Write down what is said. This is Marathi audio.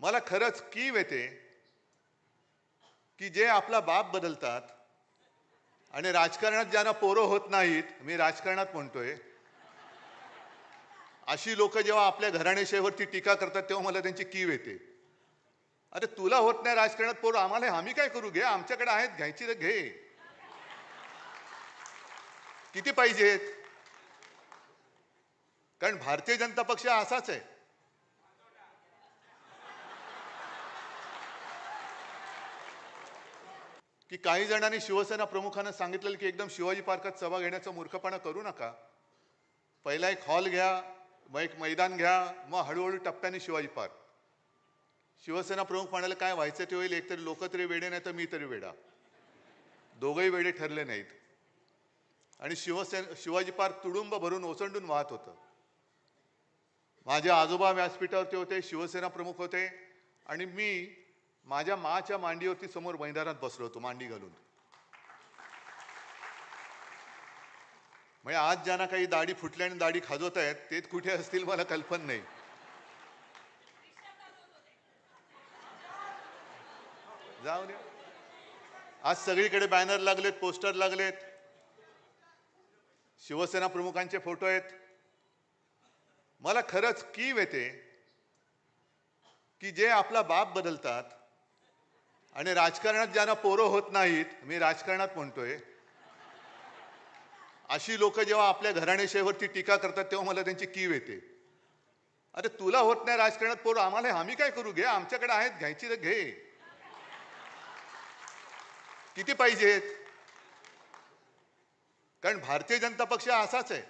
मला खरंच कीव येते की जे आपला बाप बदलतात आणि राजकारणात ज्यांना पोरं होत नाहीत, मी राजकारणात म्हणतोय, अशी लोक जेव्हा आपल्या घराणेशाहीवरती टीका करतात तेव्हा मला त्यांची कीव येते. अरे तुला होत नाही राजकारणात पोरं, आम्हाला आम्ही काय करू? घे, आमच्याकडे आहेत, घ्यायची तर घे. किती पाहिजेत? कारण भारतीय जनता पक्ष असाच आहे. की काही जणांनी शिवसेना प्रमुखांना सांगितलेलं की एकदम शिवाजी पार्कात सभा घेण्याचा मूर्खपणा करू नका. पहिला एक हॉल घ्या, मग एक मैदान घ्या, मग हळूहळू टप्प्याने शिवाजी पार्क. शिवसेना प्रमुख म्हणाले काय व्हायचं ते होईल, एकतरी लोक तरी वेडे नाही तर मी तरी वेडा. दोघंही वेडे ठरले नाहीत आणि शिवाजी पार्क तुडुंब भरून ओसंडून वाहत होतं. माझे आजोबा व्यासपीठावरती होते, शिवसेना प्रमुख होते आणि मी माझ्या माच्या मांडीवरती समोर मैदानात बसलो होतो, मांडी घालून. म्हणजे आज ज्यांना काही दाढी फुटल्या आणि दाढी खाजवत आहेत ते कुठे असतील मला कल्पना नाही. जाऊ द्या. आज सगळीकडे बॅनर लागलेत, पोस्टर लागलेत, शिवसेना प्रमुखांचे फोटो आहेत. मला खरंच कीव येते की जे आपला बाप बदलतात आणि राजकारणात ज्यांना पोरं होत नाहीत, मी राजकारणात म्हणतोय, अशी लोक जेव्हा आपल्या घराणेशाहीवरती टीका करतात तेव्हा मला त्यांची कीव येते. अरे तुला होत नाही राजकारणात पोरं, आम्हाला आम्ही काय करू? घे, आमच्याकडे आहेत, घ्यायची तर घे. किती पाहिजेत? कारण भारतीय जनता पक्ष असाच आहे.